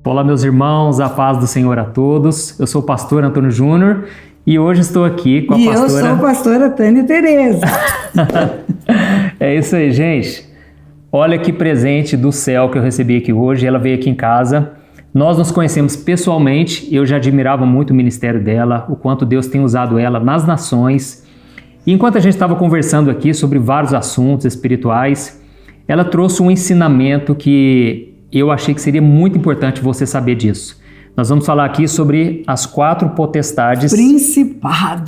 Olá, meus irmãos, a paz do Senhor a todos. Eu sou o pastor Antônio Júnior e hoje estou aqui com a pastora... E eu sou a pastora Tânia Tereza. É isso aí, gente. Olha que presente do céu que eu recebi aqui hoje. Ela veio aqui em casa. Nós nos conhecemos pessoalmente. Eu já admirava muito o ministério dela, o quanto Deus tem usado ela nas nações. E enquanto a gente estava conversando aqui sobre vários assuntos espirituais, ela trouxe um ensinamento que eu achei que seria muito importante você saber disso. Nós vamos falar aqui sobre as 4 potestades... Principados.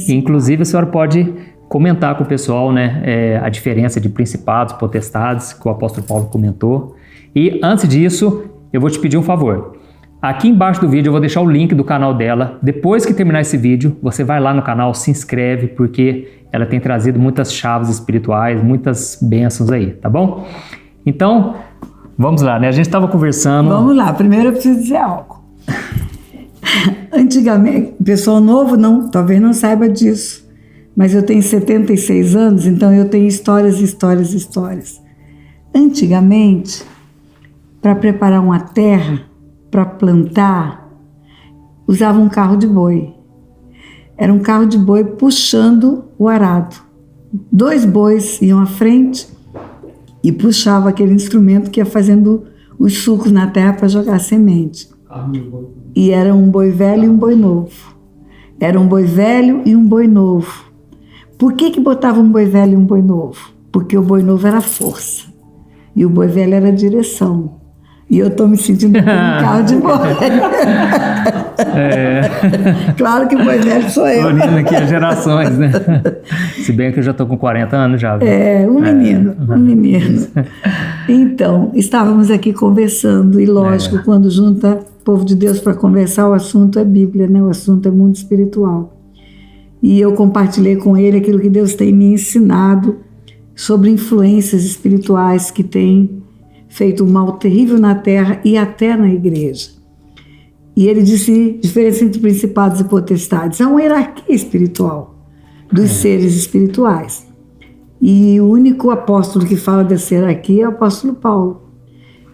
Inclusive, a senhora pode comentar com o pessoal, né, a diferença de principados, potestades, que o apóstolo Paulo comentou. E antes disso, eu vou te pedir um favor. Aqui embaixo do vídeo eu vou deixar o link do canal dela. Depois que terminar esse vídeo, você vai lá no canal, se inscreve, porque ela tem trazido muitas chaves espirituais, muitas bênçãos aí, tá bom? Então, vamos lá, né? A gente estava conversando... Vamos lá, primeiro eu preciso dizer algo. Antigamente, o pessoal novo talvez não saiba disso, mas eu tenho 76 anos, então eu tenho histórias. Antigamente, para preparar uma terra, para plantar, usava um carro de boi. Era um carro de boi puxando o arado. 2 bois iam à frente e puxava aquele instrumento que ia fazendo os sulcos na terra para jogar semente. E era um boi velho e um boi novo. Era um boi velho e um boi novo. Por que botava um boi velho e um boi novo? Porque o boi novo era força e o boi velho era direção. E eu estou me sentindo um carro de boi. Claro que o boi velho sou eu. Unindo aqui as gerações, né? Se bem que eu já estou com 40 anos já. Um menino. Então, estávamos aqui conversando e lógico, quando junta o povo de Deus para conversar, o assunto é Bíblia, né? O assunto é mundo espiritual. E eu compartilhei com ele aquilo que Deus tem me ensinado sobre influências espirituais que têm feito um mal terrível na terra e até na igreja. E ele disse diferença entre principados e potestades. Há uma hierarquia espiritual dos seres espirituais. E o único apóstolo que fala dessa hierarquia é o apóstolo Paulo.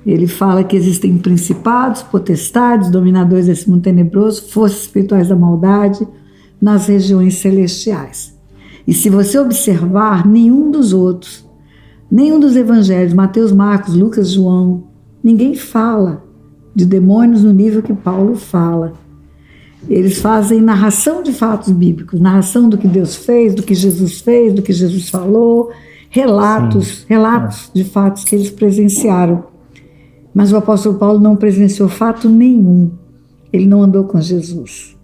Ele fala que existem principados, potestades, dominadores desse mundo tenebroso, forças espirituais da maldade nas regiões celestiais. E se você observar, nenhum dos evangelhos, Mateus, Marcos, Lucas, João, ninguém fala de demônios no nível que Paulo fala. Eles fazem narração de fatos bíblicos, narração do que Deus fez, do que Jesus fez, do que Jesus falou, relatos de fatos que eles presenciaram. Mas o apóstolo Paulo não presenciou fato nenhum. Ele não andou com Jesus.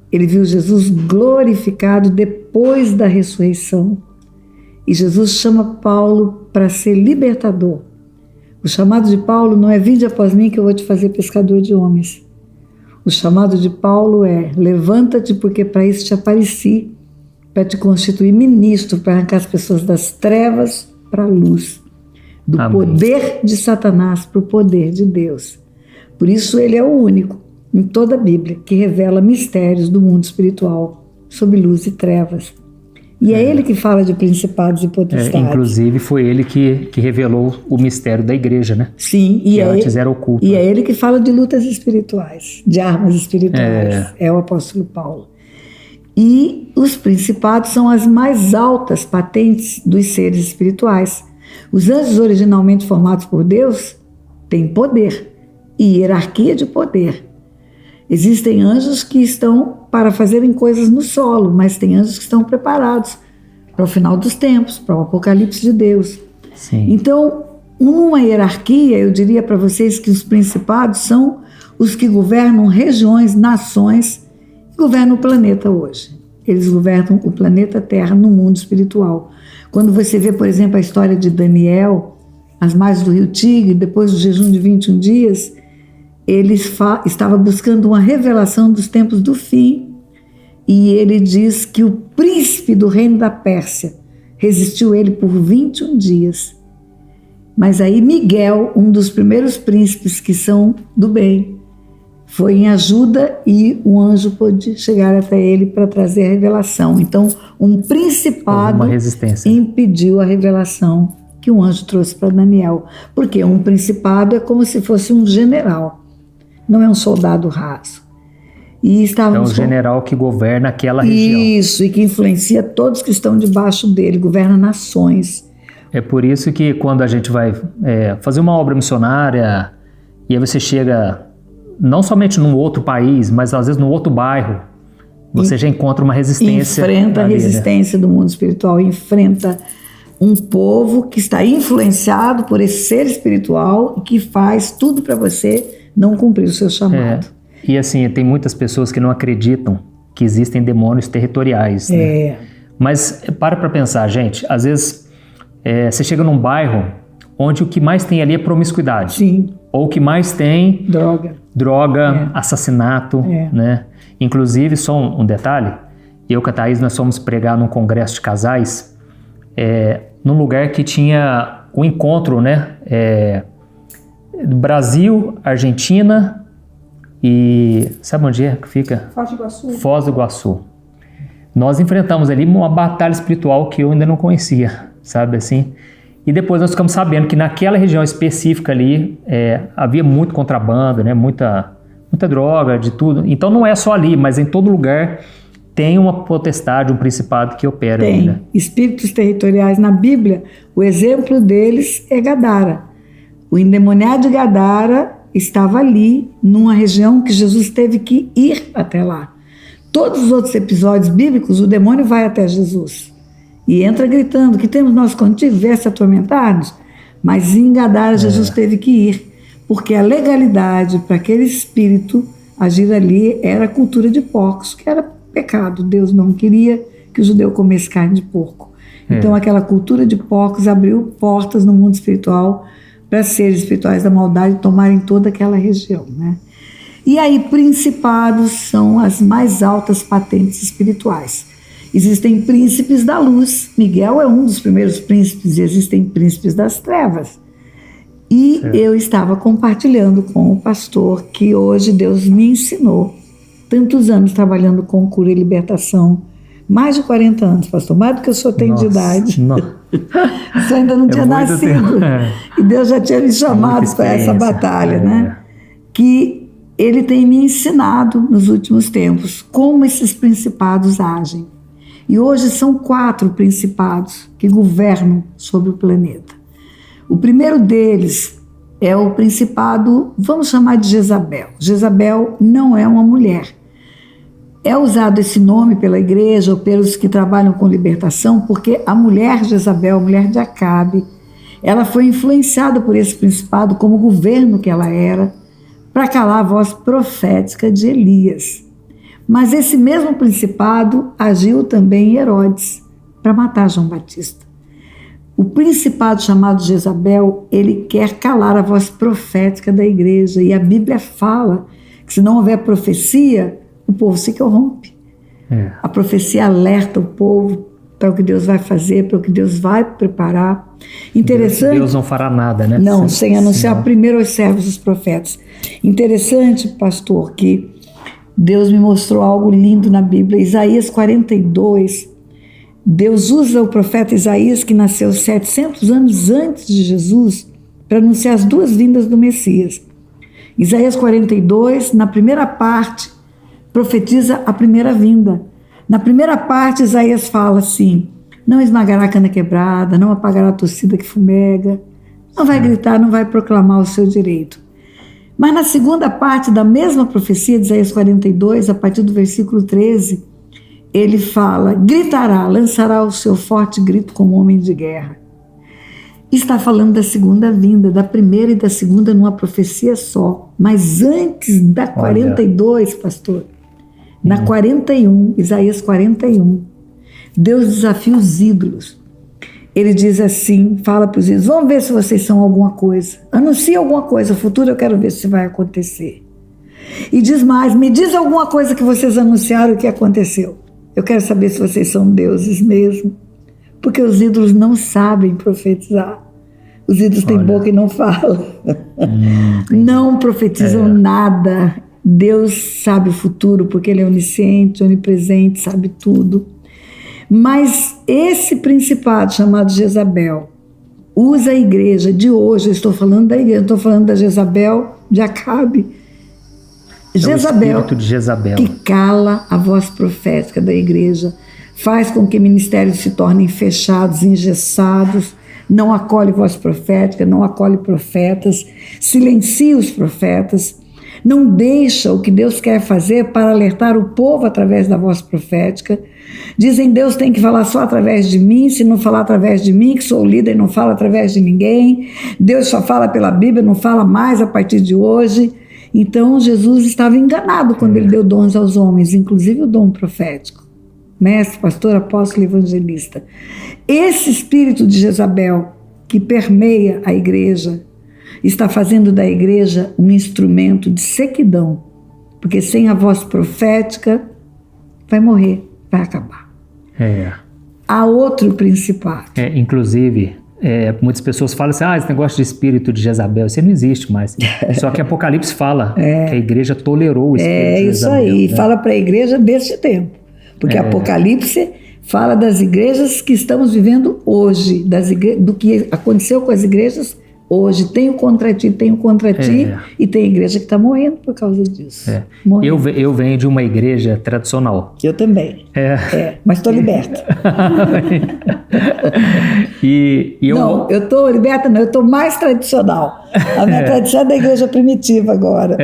Ele viu Jesus glorificado depois da ressurreição. E Jesus chama Paulo para ser libertador. O chamado de Paulo não é: vinde após mim que eu vou te fazer pescador de homens. O chamado de Paulo é: levanta-te porque para isso te apareci, para te constituir ministro, para arrancar as pessoas das trevas para a luz, do poder de Satanás para o poder de Deus. Por isso ele é o único em toda a Bíblia que revela mistérios do mundo espiritual sob luz e trevas. E é ele que fala de principados e potestades. Inclusive foi ele que revelou o mistério da igreja, né? Sim. Que antes era oculto. E é ele que fala de lutas espirituais, de armas espirituais. É o apóstolo Paulo. E os principados são as mais altas patentes dos seres espirituais. Os anjos originalmente formados por Deus têm poder e hierarquia de poder. Existem anjos que estão para fazerem coisas no solo, mas tem anjos que estão preparados para o final dos tempos, para o apocalipse de Deus. Sim. Então, numa hierarquia, eu diria para vocês que os principados são os que governam regiões, nações, e governam o planeta hoje. Eles governam o planeta Terra no mundo espiritual. Quando você vê, por exemplo, a história de Daniel, as margens do rio Tigre, depois do jejum de 21 dias, ele estava buscando uma revelação dos tempos do fim, e ele diz que o príncipe do reino da Pérsia resistiu ele por 21 dias. Mas aí Miguel, um dos primeiros príncipes que são do bem, foi em ajuda e um anjo pôde chegar até ele para trazer a revelação. Então, um principado impediu a revelação que o anjo trouxe para Daniel. Porque um principado é como se fosse um general, não é um soldado raso. E é um general que governa aquela região. Isso, e que influencia todos que estão debaixo dele, governa nações. É por isso que quando a gente vai fazer uma obra missionária, e aí você chega não somente num outro país, mas às vezes num outro bairro, você já encontra uma resistência. Enfrenta a resistência do mundo espiritual, enfrenta um povo que está influenciado por esse ser espiritual e que faz tudo para você não cumprir o seu chamado. E assim, tem muitas pessoas que não acreditam que existem demônios territoriais. Né? Mas para pensar, gente, às vezes você chega num bairro onde o que mais tem ali é promiscuidade. Sim. Ou o que mais tem... Droga, assassinato, né? Inclusive, só um detalhe, eu com a Thaís, nós fomos pregar num congresso de casais, num lugar que tinha um encontro, né? Brasil, Argentina e... Sabe onde é que fica? Foz do Iguaçu. Foz do Iguaçu. Nós enfrentamos ali uma batalha espiritual que eu ainda não conhecia, sabe assim? E depois nós ficamos sabendo que naquela região específica ali havia muito contrabando, né? Muita droga, de tudo. Então não é só ali, mas em todo lugar tem uma potestade, um principado que opera. Tem. Ali, né? Espíritos territoriais na Bíblia, o exemplo deles é Gadara. O endemoniado de Gadara estava ali, numa região que Jesus teve que ir até lá. Todos os outros episódios bíblicos, o demônio vai até Jesus e entra gritando: que temos nós contigo, viesse atormentar-nos? Mas em Gadara Jesus teve que ir, porque a legalidade para aquele espírito agir ali era a cultura de porcos, que era pecado. Deus não queria que o judeu comesse carne de porco. Então aquela cultura de porcos abriu portas no mundo espiritual para seres espirituais da maldade tomarem toda aquela região, né? E aí principados são as mais altas patentes espirituais. Existem príncipes da luz. Miguel é um dos primeiros príncipes, e existem príncipes das trevas. E eu estava compartilhando com o pastor que hoje Deus me ensinou, tantos anos trabalhando com cura e libertação, mais de 40 anos, pastor, mais do que o senhor tem de idade. O senhor ainda não tinha nascido. E Deus já tinha me chamado para essa batalha, né? Que ele tem me ensinado nos últimos tempos como esses principados agem. E hoje são 4 principados que governam sobre o planeta. O primeiro deles é o principado, vamos chamar de Jezabel. Jezabel não é uma mulher. É usado esse nome pela igreja ou pelos que trabalham com libertação porque a mulher Jezabel, a mulher de Acabe, ela foi influenciada por esse principado como governo que ela era para calar a voz profética de Elias. Mas esse mesmo principado agiu também em Herodes para matar João Batista. O principado chamado Jezabel, ele quer calar a voz profética da igreja. E a Bíblia fala que se não houver profecia, o povo se corrompe. A profecia alerta o povo para o que Deus vai fazer, para o que Deus vai preparar. Interessante. Deus não fará nada, né? Não, sem anunciar primeiro aos servos os profetas. Interessante, pastor, que Deus me mostrou algo lindo na Bíblia. Isaías 42, Deus usa o profeta Isaías, que nasceu 700 anos antes de Jesus, para anunciar as 2 vindas do Messias. Isaías 42, na primeira parte, profetiza a primeira vinda. Na primeira parte, Isaías fala assim: não esmagará a cana quebrada, não apagará a torcida que fumega, não vai gritar, não vai proclamar o seu direito. Mas na segunda parte da mesma profecia de Isaías 42, a partir do versículo 13, ele fala: gritará, lançará o seu forte grito como homem de guerra. Está falando da segunda vinda, da primeira e da segunda numa profecia só. Mas antes da 42, pastor, na 41, Isaías 41, Deus desafia os ídolos. Ele diz assim, fala para os ídolos: vamos ver se vocês são alguma coisa. Anuncia alguma coisa, futuro eu quero ver se vai acontecer. E diz mais: me diz alguma coisa que vocês anunciaram que aconteceu. Eu quero saber se vocês são deuses mesmo. Porque os ídolos não sabem profetizar. Os ídolos têm boca e não falam. Não profetizam nada. Deus sabe o futuro, porque Ele é onisciente, onipresente, sabe tudo. Mas esse principado chamado Jezabel, usa a igreja de hoje, eu estou falando da igreja, estou falando da Jezabel, de Acabe. Jezabel, o espírito de Jezabel, que cala a voz profética da igreja, faz com que ministérios se tornem fechados, engessados, não acolhe voz profética, não acolhe profetas, silencia os profetas, não deixa o que Deus quer fazer para alertar o povo através da voz profética. Dizem, Deus tem que falar só através de mim, se não falar através de mim, que sou líder, não fala através de ninguém. Deus só fala pela Bíblia, não fala mais a partir de hoje. Então, Jesus estava enganado quando ele deu dons aos homens, inclusive o dom profético. Mestre, pastor, apóstolo, evangelista. Esse espírito de Jezabel que permeia a igreja está fazendo da igreja um instrumento de sequidão, porque sem a voz profética vai morrer, vai acabar. Há outro principado. Inclusive, muitas pessoas falam assim, esse negócio de espírito de Jezabel, isso não existe mais. Só que Apocalipse fala que a igreja tolerou o espírito de Jezabel. É isso aí, fala para a igreja deste tempo. Porque Apocalipse fala das igrejas que estamos vivendo hoje, do que aconteceu com as igrejas hoje. Tenho contra ti, e tem igreja que está morrendo por causa disso. Eu venho de uma igreja tradicional. Eu também. Mas estou liberta. Não, eu estou liberta, não, eu estou mais tradicional. A minha tradição é da igreja primitiva agora.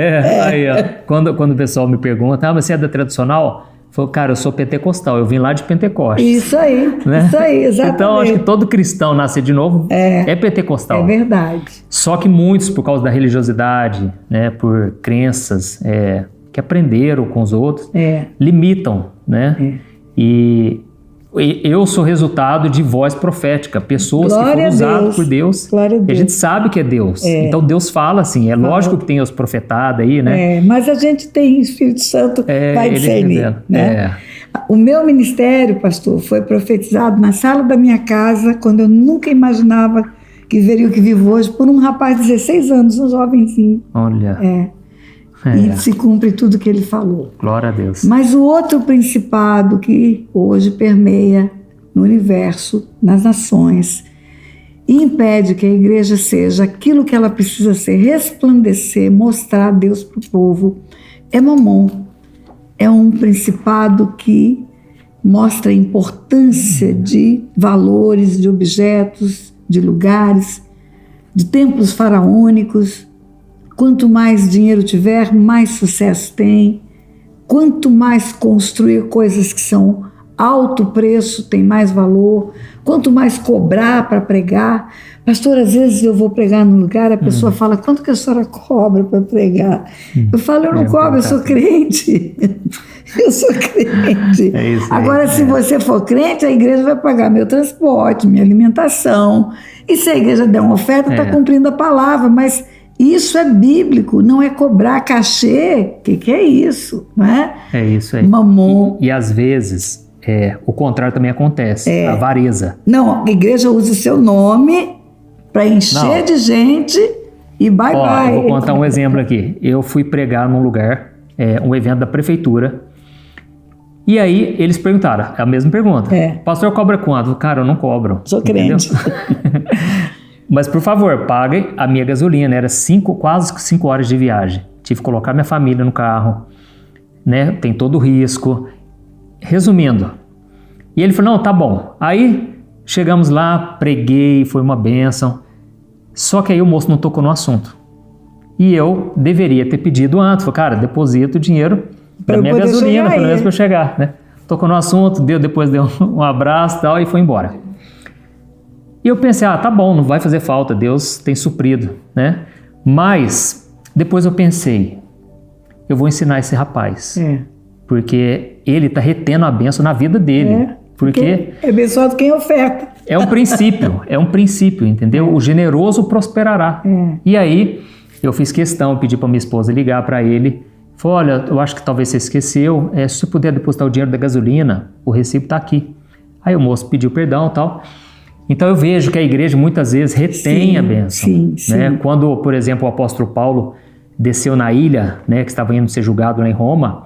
Aí, ó, quando o pessoal me pergunta, você é da tradicional? Eu falo, cara, eu sou pentecostal, eu vim lá de Pentecostes. Isso aí, né? Isso aí, exatamente. Então, acho que todo cristão nascer de novo é pentecostal. É verdade. Só que muitos, por causa da religiosidade, né, por crenças que aprenderam com os outros, limitam, né? E eu sou resultado de voz profética, pessoas que foram usadas por Deus. Glória a Deus. E a gente sabe que é Deus. Então Deus fala assim, lógico que tem os profetados aí, né? Mas a gente tem Espírito Santo, vai discernir, né? O meu ministério, pastor, foi profetizado na sala da minha casa, quando eu nunca imaginava que veria o que vivo hoje, por um rapaz de 16 anos, um jovenzinho. Olha. E se cumpre tudo que ele falou. Glória a Deus. Mas o outro principado que hoje permeia no universo, nas nações, e impede que a igreja seja aquilo que ela precisa ser, resplandecer, mostrar a Deus para o povo, é Mamon. É um principado que mostra a importância de valores, de objetos, de lugares, de templos faraônicos. Quanto mais dinheiro tiver, mais sucesso tem. Quanto mais construir coisas que são alto preço, tem mais valor. Quanto mais cobrar para pregar. Pastor, às vezes eu vou pregar num lugar, a pessoa fala, quanto que a senhora cobra para pregar? Eu falo, eu não cobro, eu sou crente. Eu sou crente. Agora, se você for crente, a igreja vai pagar meu transporte, minha alimentação. E se a igreja der uma oferta, está cumprindo a palavra, mas isso é bíblico, não é cobrar cachê. O que é isso? Não é? É isso aí. Mamon. E às vezes, o contrário também acontece, a avareza. Não, a igreja usa o seu nome para encher de gente e bye-bye. Eu vou contar um exemplo aqui. Eu fui pregar num lugar, um evento da prefeitura, e aí eles perguntaram, a mesma pergunta. Pastor, cobra quanto? Cara, eu não cobro. Sou crente. Mas, por favor, pague a minha gasolina. Era quase 5 horas de viagem. Tive que colocar minha família no carro, né? Tem todo o risco. Resumindo. E ele falou, não, tá bom. Aí, chegamos lá, preguei, foi uma bênção. Só que aí o moço não tocou no assunto. E eu deveria ter pedido antes. Falei, cara, deposita o dinheiro da minha gasolina, pelo menos para eu chegar, né? Tocou no assunto, depois deu um abraço e tal, e foi embora. E eu pensei, tá bom, não vai fazer falta, Deus tem suprido, né? Mas, depois eu pensei, eu vou ensinar esse rapaz. Porque ele está retendo a bênção na vida dele. Porque é abençoado quem oferta. É um princípio, entendeu? O generoso prosperará. E aí, eu fiz questão, pedi para minha esposa ligar para ele. Falei, olha, eu acho que talvez você esqueceu, se você puder depositar o dinheiro da gasolina, o recibo está aqui. Aí o moço pediu perdão e tal. Então eu vejo que a igreja muitas vezes retém a bênção. Né? Quando, por exemplo, o apóstolo Paulo desceu na ilha, né, que estava indo ser julgado lá em Roma,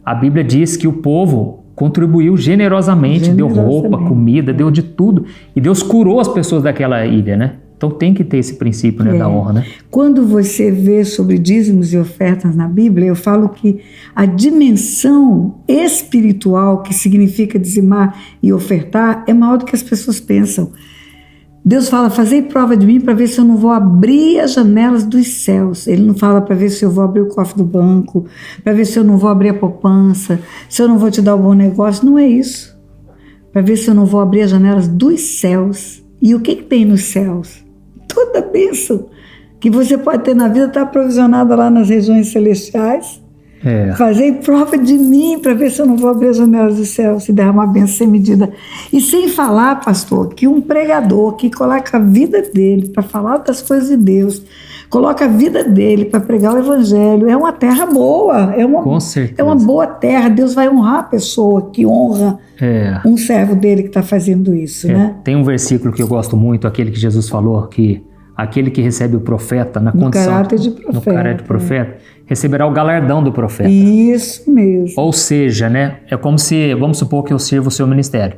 a Bíblia diz que o povo contribuiu generosamente, deu roupa, comida, deu de tudo. E Deus curou as pessoas daquela ilha, né? Então tem que ter esse princípio, né, da honra, né? Quando você vê sobre dízimos e ofertas na Bíblia, eu falo que a dimensão espiritual que significa dizimar e ofertar é maior do que as pessoas pensam. Deus fala, fazei prova de mim para ver se eu não vou abrir as janelas dos céus. Ele não fala para ver se eu vou abrir o cofre do banco, para ver se eu não vou abrir a poupança, se eu não vou te dar um bom negócio. Não é isso. Para ver se eu não vou abrir as janelas dos céus. E o que tem nos céus? Toda bênção que você pode ter na vida está aprovisionada lá nas regiões celestiais. Fazei prova de mim para ver se eu não vou abrir as janelas do céu, se derramar bênção sem medida. E sem falar, pastor, que um pregador que coloca a vida dele para falar das coisas de Deus, coloca a vida dele para pregar o evangelho, é uma terra boa, Com certeza. é uma boa terra. Deus vai honrar a pessoa que honra um servo dele que está fazendo isso, né? Tem um versículo que eu gosto muito, aquele que Jesus falou, que aquele que recebe o profeta na condição... No caráter de profeta. Receberá o galardão do profeta. Isso mesmo. Ou seja, né, é como se, vamos supor que eu sirvo o seu ministério.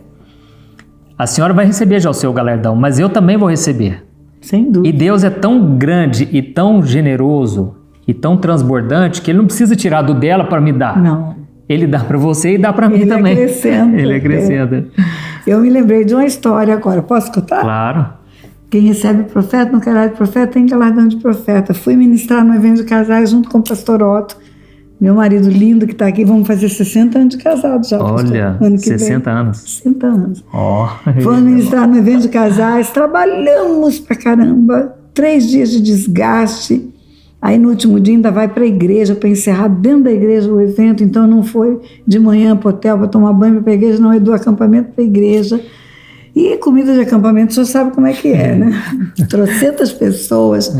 A senhora vai receber já o seu galardão, mas eu também vou receber. Sem dúvida. E Deus é tão grande e tão generoso e tão transbordante que Ele não precisa tirar do dela para me dar. Não. Ele dá para você e dá para mim também. Ele acrescenta. Eu me lembrei de uma história agora. Posso contar? Claro. Quem recebe profeta, no caráter de profeta, tem galardão de profeta. Fui ministrar no evento de casais junto com o pastor Otto, meu marido lindo que está aqui. Vamos fazer 60 anos de casado já. Olha, ano que 60 vem. anos. 60 anos. Oh, Fomos ministrar no evento de casais, trabalhamos pra caramba, 3 dias de desgaste. Aí no último dia ainda vai para a igreja, para encerrar dentro da igreja o evento. Então não foi de manhã para o hotel para tomar banho para a igreja, não, é do acampamento para a igreja. E comida de acampamento, você sabe como é que é, né? 300 pessoas.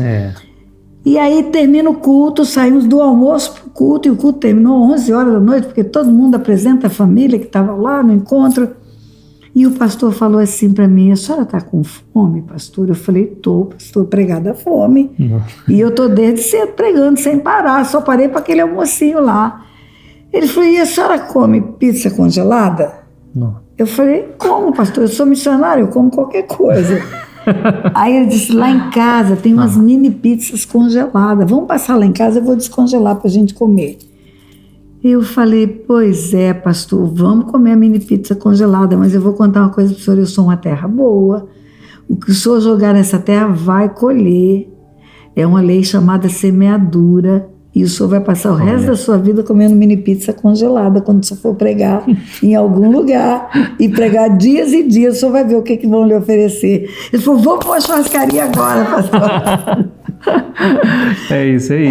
E aí termina o culto, saímos do almoço para o culto, e o culto terminou 11 horas da noite, porque todo mundo apresenta a família que estava lá no encontro. E o pastor falou assim para mim, a senhora está com fome, pastor? Eu falei, estou, pastor, pregada a fome. E eu estou desde cedo pregando, sem parar, só parei para aquele almocinho lá. Ele falou, e a senhora come pizza congelada? Não. Eu falei, como, pastor? Eu sou missionário, eu como qualquer coisa. Aí ele disse, lá em casa tem umas mini pizzas congeladas. Vamos passar lá em casa, eu vou descongelar para a gente comer. Eu falei, pois é, pastor, vamos comer a mini pizza congelada, mas eu vou contar uma coisa para o senhor, eu sou uma terra boa. O que o senhor jogar nessa terra vai colher. É uma lei chamada semeadura. E o senhor vai passar o resto da sua vida comendo mini pizza congelada quando o senhor for pregar em algum lugar. E pregar dias e dias, o senhor vai ver o que vão lhe oferecer. Ele falou, vou para a churrascaria agora, pastor. É isso aí.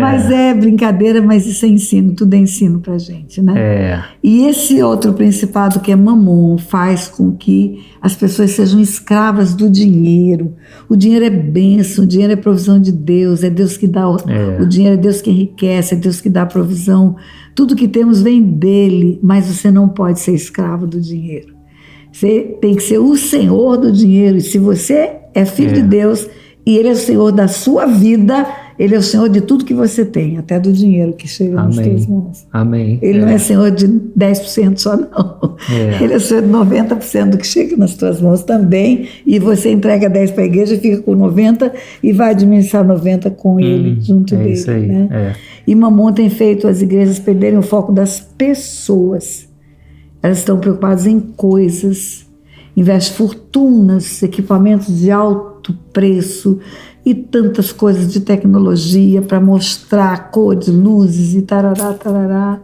Mas é brincadeira, mas isso é ensino, tudo é ensino pra gente, né? E esse outro principado que é Mamon faz com que as pessoas sejam escravas do dinheiro. O dinheiro é bênção, o dinheiro é provisão de Deus, é Deus que dá o dinheiro, é Deus que enriquece, é Deus que dá a provisão. Tudo que temos vem dele, mas você não pode ser escravo do dinheiro. Você tem que ser o senhor do dinheiro, e se você é filho de Deus, e Ele é o Senhor da sua vida, Ele é o Senhor de tudo que você tem, até do dinheiro que chega nas suas mãos. Amém. Ele não é Senhor de 10% só, não. Ele é o Senhor de 90% do que chega nas suas mãos também, e você entrega 10 para a igreja, fica com 90 e vai administrar 90 com Ele, junto dele. Isso aí, né? E Mamon tem feito as igrejas perderem o foco das pessoas. Elas estão preocupadas em coisas, investem fortunas, equipamentos de alto preço e tantas coisas de tecnologia para mostrar cores, luzes e tarará, tarará.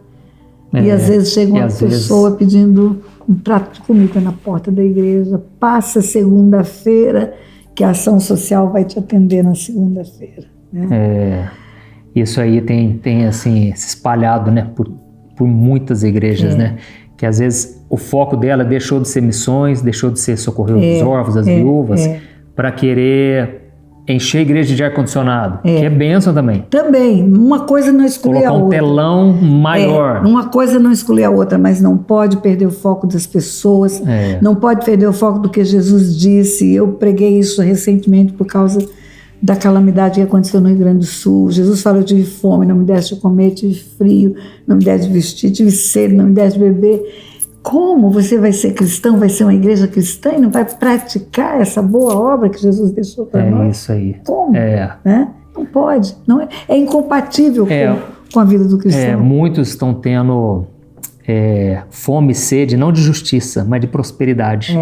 E às vezes chega uma pessoa pedindo um prato de comida na porta da igreja. Passa segunda-feira, que a ação social vai te atender na segunda-feira. Né? Isso aí tem assim, se espalhado, né, por muitas igrejas, né? Que às vezes o foco dela deixou de ser missões, deixou de ser socorrer os órfãos, as viúvas, para querer encher a igreja de ar-condicionado, que é bênção também. Também, uma coisa não exclui a outra. Colocar um telão maior. Uma coisa não exclui a outra, mas não pode perder o foco das pessoas, não pode perder o foco do que Jesus disse. Eu preguei isso recentemente por causa da calamidade que aconteceu no Rio Grande do Sul. Jesus falou, eu tive fome, não me deste de comer, tive frio, não me deste de vestir, tive sede, não me deste de beber. Como você vai ser cristão, vai ser uma igreja cristã e não vai praticar essa boa obra que Jesus deixou para nós? É isso aí. Como? Né? Não pode. Não é incompatível com a vida do cristão. Muitos estão tendo fome e sede, não de justiça, mas de prosperidade.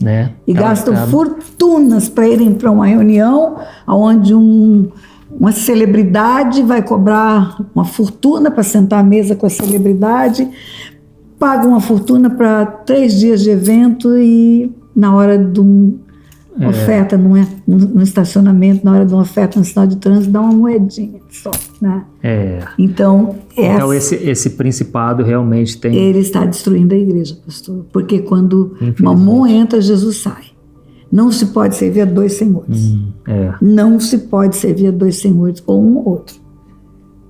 Né? E gastam fortunas para irem para uma reunião onde uma celebridade vai cobrar uma fortuna para sentar à mesa com a celebridade, paga uma fortuna para 3 dias de evento e na hora de uma oferta, no estacionamento, na hora de uma oferta no sinal de trânsito, dá uma moedinha só. Né? Então esse principado realmente tem... Ele está destruindo a igreja, pastor. Porque quando Mamon entra, Jesus sai. Não se pode servir a 2 senhores. Não se pode servir a 2 senhores, ou um ou outro.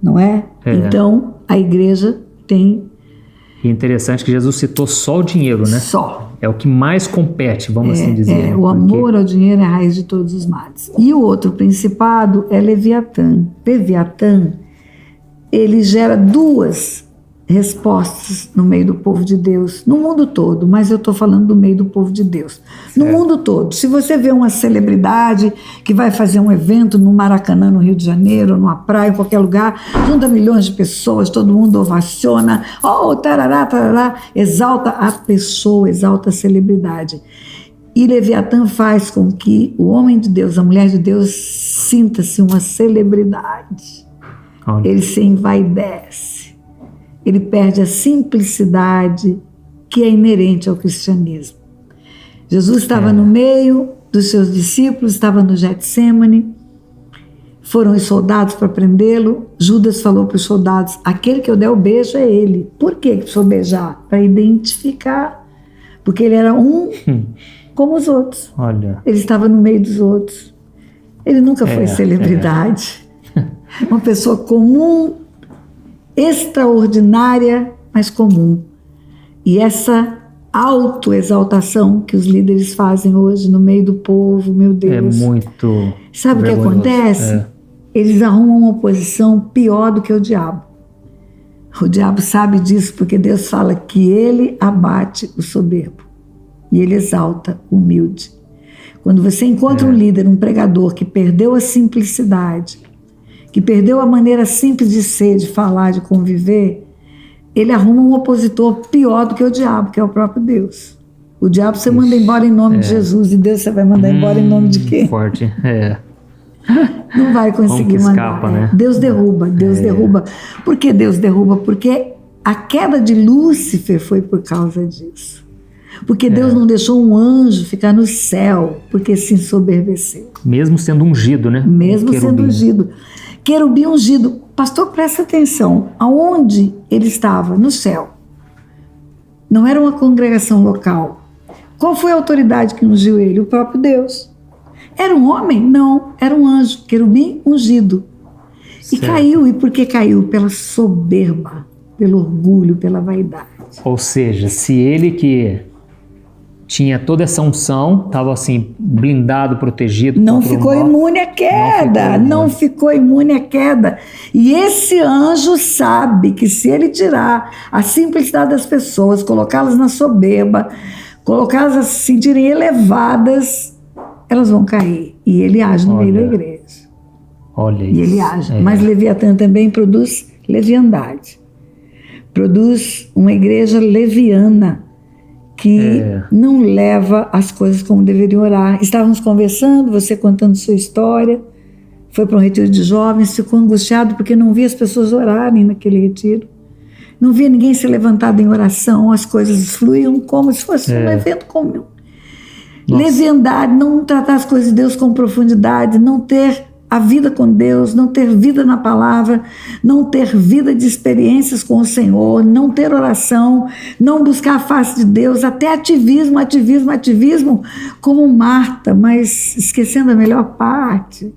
Não é? Então, a igreja tem... E é interessante que Jesus citou só o dinheiro, né? Só. É o que mais compete, vamos assim dizer. O amor ao dinheiro é a raiz de todos os males. E o outro principado é Leviatã. Leviatã, ele gera 2 respostas no meio do povo de Deus, no mundo todo, mas eu estou falando do meio do povo de Deus. No mundo todo. Se você vê uma celebridade que vai fazer um evento no Maracanã, no Rio de Janeiro, numa praia, em qualquer lugar, junta milhões de pessoas, todo mundo ovaciona, tarará, tarará, exalta a pessoa, exalta a celebridade. E Leviatã faz com que o homem de Deus, a mulher de Deus, sinta-se uma celebridade. Ele se envaidece. Ele perde a simplicidade que é inerente ao cristianismo. Jesus estava no meio dos seus discípulos, estava no Getsêmani, foram os soldados para prendê-lo. Judas falou para os soldados: aquele que eu der o beijo é ele. Por que precisou beijar? Para identificar, porque ele era como os outros. Ele estava no meio dos outros. Ele nunca foi celebridade. Uma pessoa comum, extraordinária, mas comum. E essa autoexaltação que os líderes fazem hoje no meio do povo, meu Deus. É muito... Sabe o que acontece? Eles arrumam uma posição pior do que o diabo. O diabo sabe disso porque Deus fala que ele abate o soberbo e ele exalta o humilde. Quando você encontra um líder, um pregador que perdeu a simplicidade, que perdeu a maneira simples de ser, de falar, de conviver, ele arruma um opositor pior do que o diabo, que é o próprio Deus. O diabo você manda embora em nome de Jesus, e Deus você vai mandar embora em nome de quem? Forte, Não vai conseguir mandar. Escapa, né? Deus derruba, Deus derruba. Por que Deus derruba? Porque a queda de Lúcifer foi por causa disso. Porque Deus não deixou um anjo ficar no céu, porque se ensoberbeceu. Mesmo sendo ungido, né? Mesmo sendo ungido. Querubim ungido. Pastor, presta atenção. Aonde ele estava? No céu. Não era uma congregação local. Qual foi a autoridade que ungiu ele? O próprio Deus. Era um homem? Não. Era um anjo. Querubim ungido. E caiu. E por que caiu? Pela soberba, pelo orgulho, pela vaidade. Ou seja, se ele que tinha toda essa unção, estava assim, blindado, protegido. Não ficou imune à queda, não ficou imune à queda. E esse anjo sabe que se ele tirar a simplicidade das pessoas, colocá-las na soberba, colocá-las a se sentirem elevadas, elas vão cair. E ele age no meio da igreja. Olha isso. E ele age. Mas Leviatã também produz leviandade. Produz uma igreja leviana, que não leva as coisas como deveriam orar. Estávamos conversando, você contando sua história, foi para um retiro de jovens, ficou angustiado porque não via as pessoas orarem naquele retiro. Não via ninguém ser levantado em oração, as coisas fluíam como se fosse um evento comum. Leviandade, não tratar as coisas de Deus com profundidade, não ter a vida com Deus, não ter vida na palavra, não ter vida de experiências com o Senhor, não ter oração, não buscar a face de Deus, até ativismo, como Marta, mas esquecendo a melhor parte.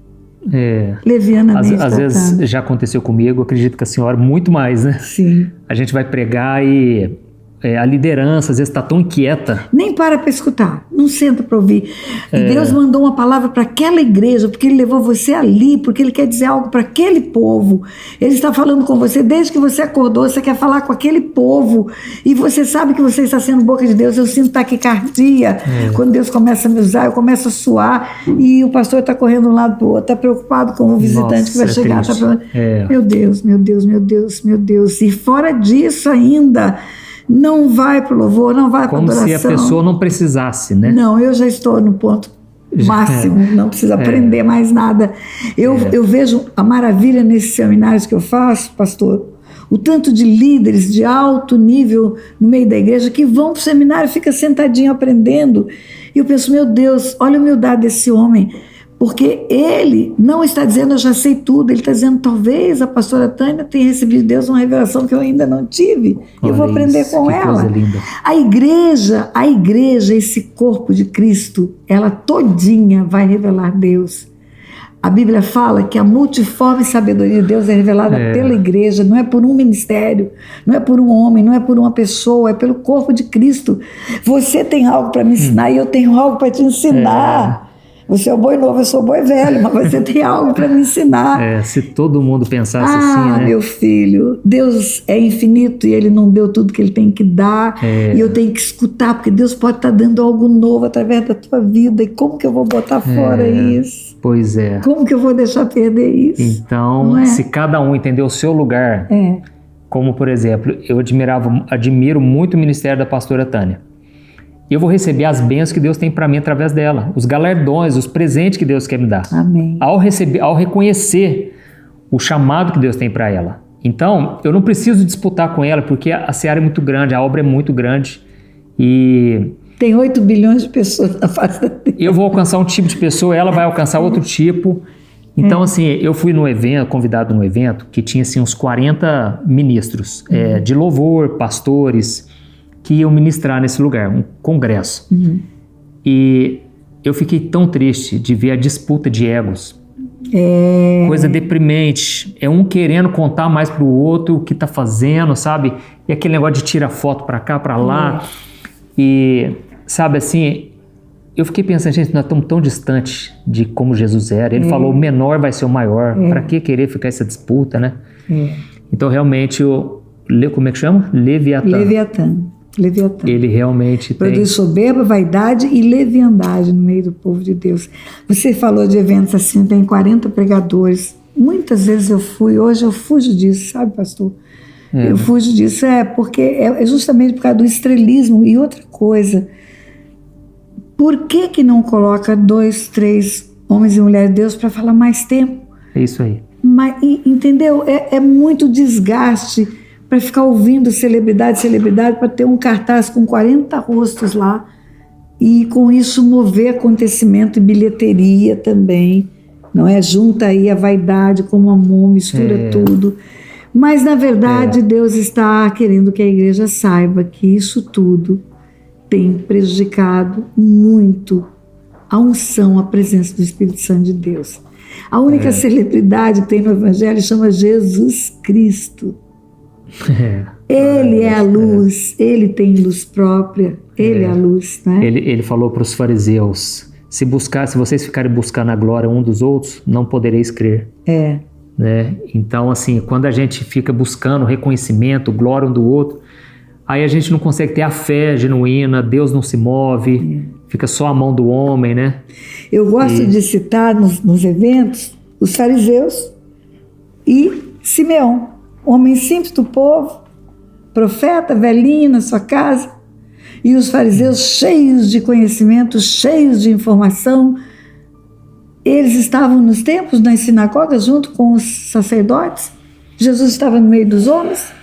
Levianamente. Às vezes já aconteceu comigo, acredito que a senhora muito mais, né? Sim. A gente vai pregar e a liderança às vezes está tão inquieta. Nem para escutar, não senta para ouvir. E Deus mandou uma palavra para aquela igreja, porque Ele levou você ali, porque Ele quer dizer algo para aquele povo. Ele está falando com você desde que você acordou, você quer falar com aquele povo, e você sabe que você está sendo boca de Deus. Eu sinto taquicardia. Quando Deus começa a me usar, eu começo a suar, e o pastor está correndo de um lado para o outro, está preocupado com o visitante que vai chegar. Tá Meu Deus, meu Deus, meu Deus, meu Deus. E fora disso ainda, não vai para o louvor, não vai para a adoração. Como se a pessoa não precisasse, né? Não, eu já estou no ponto máximo, não preciso aprender mais nada. Eu vejo a maravilha nesses seminários que eu faço, pastor, o tanto de líderes de alto nível no meio da igreja que vão para o seminário, fica sentadinho aprendendo, e eu penso, meu Deus, olha a humildade desse homem. Porque ele não está dizendo eu já sei tudo, ele está dizendo talvez a pastora Tânia tenha recebido de Deus uma revelação que eu ainda não tive. Eu vou aprender com ela. A igreja, esse corpo de Cristo, ela todinha vai revelar Deus. A Bíblia fala que a multiforme sabedoria de Deus é revelada pela igreja, não é por um ministério, não é por um homem, não é por uma pessoa, é pelo corpo de Cristo. Você tem algo para me ensinar e eu tenho algo para te ensinar. Você é o boi novo, eu sou o boi velho, mas você tem algo para me ensinar. Se todo mundo pensasse assim, né? Meu filho, Deus é infinito e Ele não deu tudo que Ele tem que dar. E eu tenho que escutar, porque Deus pode estar dando algo novo através da tua vida. E como que eu vou botar fora isso? Pois é. Como que eu vou deixar perder isso? Então, se cada um entender o seu lugar, como por exemplo, eu admiro muito o ministério da pastora Tânia. Eu vou receber as bênçãos que Deus tem para mim através dela, os galardões, os presentes que Deus quer me dar. Amém. Ao reconhecer o chamado que Deus tem para ela. Então, eu não preciso disputar com ela, porque a seara é muito grande, a obra é muito grande. E tem 8 bilhões de pessoas na face da terra. Eu vou alcançar um tipo de pessoa, ela vai alcançar outro tipo. Então, assim, eu fui no evento, convidado num evento que tinha assim, uns 40 ministros de louvor, pastores, que iam ministrar nesse lugar, um congresso. E eu fiquei tão triste de ver a disputa de egos. Coisa deprimente. É um querendo contar mais pro outro o que tá fazendo, sabe? E aquele negócio de tirar foto pra cá, pra lá. E, sabe, assim, eu fiquei pensando, gente, nós estamos tão distantes de como Jesus era. Ele falou, o menor vai ser o maior. Pra que querer ficar essa disputa, né? Então, realmente, como é que chama? Leviatã. Ele realmente produz soberba, vaidade e leviandade no meio do povo de Deus. Você falou de eventos assim, tem 40 pregadores. Muitas vezes hoje eu fujo disso, sabe, pastor? Eu fujo disso, porque é justamente por causa do estrelismo. E outra coisa, por que não coloca 2, 3 homens e mulheres de Deus para falar mais tempo? É isso aí. Entendeu? É muito desgaste para ficar ouvindo celebridade, para ter um cartaz com 40 rostos lá e com isso mover acontecimento e bilheteria também, não é? Junta aí a vaidade com o amor, mistura tudo. Mas, na verdade, Deus está querendo que a igreja saiba que isso tudo tem prejudicado muito a unção, a presença do Espírito Santo de Deus. A única celebridade que tem no Evangelho chama Jesus Cristo. Ele é a luz, ele tem luz própria, ele é a luz, né? Ele falou para os fariseus, se vocês ficarem buscando a glória um dos outros, não podereis crer. Né? Então, assim, quando a gente fica buscando reconhecimento, glória um do outro, aí a gente não consegue ter a fé genuína, Deus não se move, fica só a mão do homem, né? Eu gosto de citar nos eventos os fariseus e Simeão, homem simples do povo, profeta, velhinho na sua casa, e os fariseus cheios de conhecimento, cheios de informação. Eles estavam nos templos, nas sinagogas, junto com os sacerdotes. Jesus estava no meio dos homens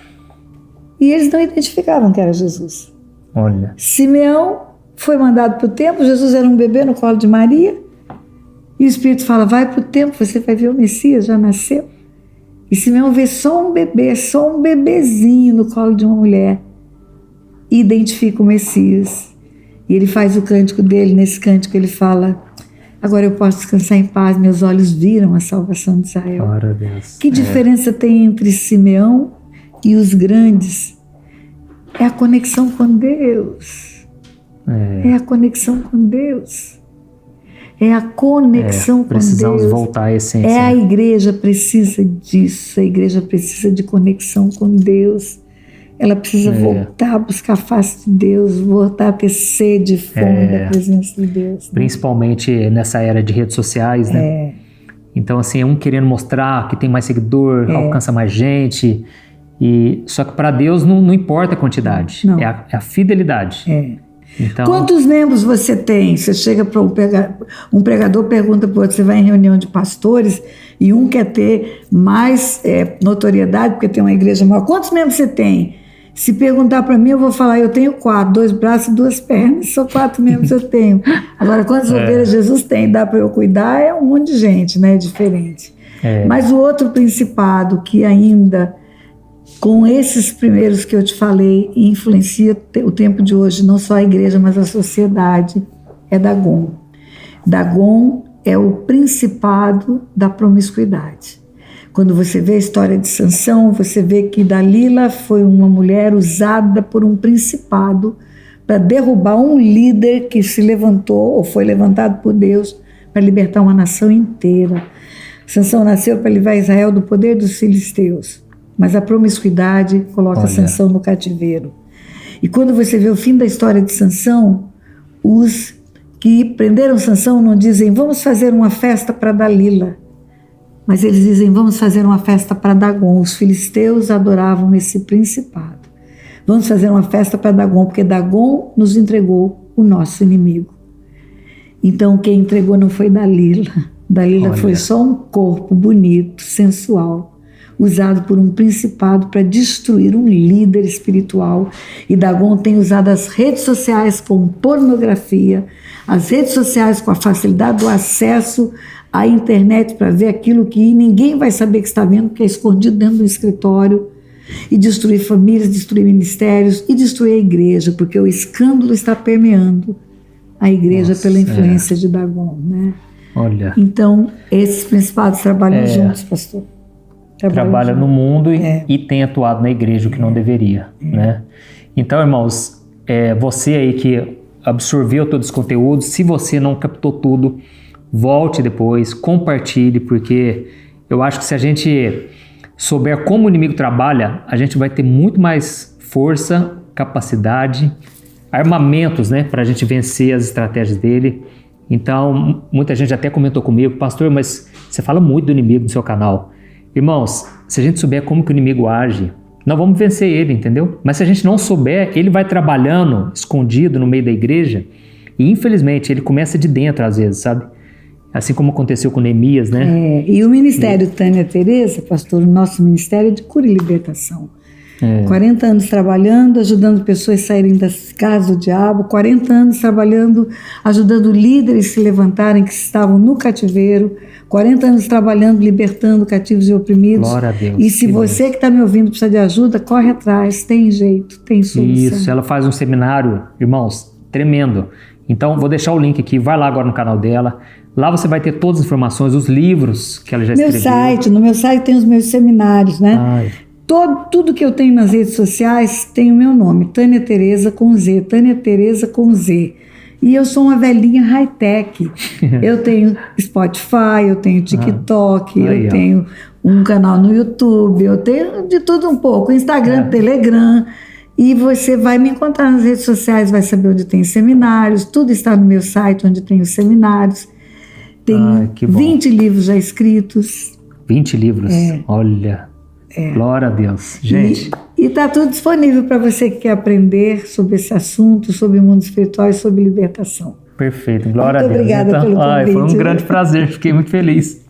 e eles não identificavam que era Jesus. Olha. Simeão foi mandado para o templo, Jesus era um bebê no colo de Maria, e o Espírito fala, vai para o templo, você vai ver o Messias, já nasceu. E Simeão vê só um bebê, só um bebezinho no colo de uma mulher. E identifica o Messias. E ele faz o cântico dele. Nesse cântico ele fala, agora eu posso descansar em paz, meus olhos viram a salvação de Israel. Glória a Deus. Que diferença tem entre Simeão e os grandes? É a conexão com Deus. É a conexão com Deus. É a conexão com Deus. Precisamos voltar à essência. A igreja precisa disso. A igreja precisa de conexão com Deus. Ela precisa voltar a buscar a face de Deus, voltar a ter sede e fome da presença de Deus. Né? Principalmente nessa era de redes sociais, né? Então, assim, um querendo mostrar que tem mais seguidor, alcança mais gente. Só que para Deus não importa a quantidade, é a fidelidade. Então, quantos membros você tem? Você chega para um pregador, pergunta para o outro, você vai em reunião de pastores e um quer ter mais notoriedade porque tem uma igreja maior. Quantos membros você tem? Se perguntar para mim, eu vou falar, eu tenho 4, 2 braços e 2 pernas, só 4 membros eu tenho. Agora, quantas ovelhas Jesus tem, dá para eu cuidar, é um monte de gente, né? Diferente. Mas o outro principado que ainda, com esses primeiros que eu te falei, influencia o tempo de hoje, não só a igreja, mas a sociedade, é Dagon. Dagon é o principado da promiscuidade. Quando você vê a história de Sansão, você vê que Dalila foi uma mulher usada por um principado para derrubar um líder que se levantou, ou foi levantado por Deus, para libertar uma nação inteira. Sansão nasceu para livrar Israel do poder dos filisteus, mas a promiscuidade coloca Sansão no cativeiro. E quando você vê o fim da história de Sansão, os que prenderam Sansão não dizem, vamos fazer uma festa para Dalila, mas eles dizem, vamos fazer uma festa para Dagon. Os filisteus adoravam esse principado. Vamos fazer uma festa para Dagon, porque Dagon nos entregou o nosso inimigo. Então, quem entregou não foi Dalila. Dalila foi só um corpo bonito, sensual, usado por um principado para destruir um líder espiritual. E Dagon tem usado as redes sociais com pornografia, as redes sociais com a facilidade do acesso à internet para ver aquilo que ninguém vai saber que está vendo, porque é escondido dentro do escritório, e destruir famílias, destruir ministérios e destruir a igreja, porque o escândalo está permeando a igreja pela influência de Dagon, né? Então, esses principados trabalham juntos, pastor. Trabalha no mundo e tem atuado na igreja, o que não deveria, né? Então, irmãos, você aí que absorveu todos os conteúdos, se você não captou tudo, volte depois, compartilhe, porque eu acho que se a gente souber como o inimigo trabalha, a gente vai ter muito mais força, capacidade, armamentos, né, para a gente vencer as estratégias dele. Então, muita gente até comentou comigo, pastor, mas você fala muito do inimigo no seu canal. Irmãos, se a gente souber como que o inimigo age, nós vamos vencer ele, entendeu? Mas se a gente não souber, ele vai trabalhando escondido no meio da igreja e, infelizmente, ele começa de dentro às vezes, sabe? Assim como aconteceu com Neemias, né? E o Ministério Tânia Tereza, pastor, o nosso Ministério é de cura e libertação. 40 anos trabalhando, ajudando pessoas a saírem das casas do diabo, 40 anos trabalhando, ajudando líderes a se levantarem que estavam no cativeiro, 40 anos trabalhando, libertando cativos e oprimidos. Glória a Deus. E se você que está me ouvindo precisa de ajuda, corre atrás, tem jeito, tem solução. Isso, ela faz um seminário, irmãos, tremendo. Então, vou deixar o link aqui, vai lá agora no canal dela. Lá você vai ter todas as informações, os livros que ela já escreveu. No meu site tem os meus seminários, né? Tudo que eu tenho nas redes sociais tem o meu nome, Tânia Tereza com Z, Tânia Tereza com Z. E eu sou uma velhinha high-tech. Eu tenho Spotify, eu tenho TikTok, eu tenho um canal no YouTube, eu tenho de tudo um pouco, Instagram, Telegram. E você vai me encontrar nas redes sociais, vai saber onde tem seminários, tudo está no meu site, onde tem os seminários. Tem 20 livros já escritos. 20 livros? Olha... Glória a Deus. Gente. E está tudo disponível para você que quer aprender sobre esse assunto, sobre o mundo espiritual e sobre libertação. Perfeito. Glória a Deus. Muito obrigada pelo convite. Foi um grande prazer, fiquei muito feliz.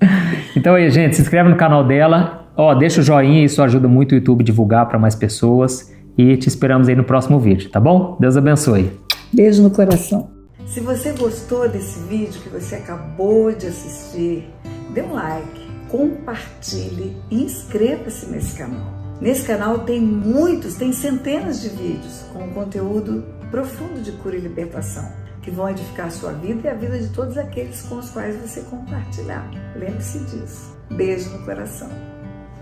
Então aí, gente, se inscreve no canal dela. Deixa o joinha, isso ajuda muito o YouTube a divulgar para mais pessoas. E te esperamos aí no próximo vídeo, tá bom? Deus abençoe. Beijo no coração. Se você gostou desse vídeo que você acabou de assistir, dê um like. Compartilhe e inscreva-se nesse canal. Nesse canal tem centenas de vídeos com conteúdo profundo de cura e libertação, que vão edificar a sua vida e a vida de todos aqueles com os quais você compartilhar. Lembre-se disso. Beijo no coração.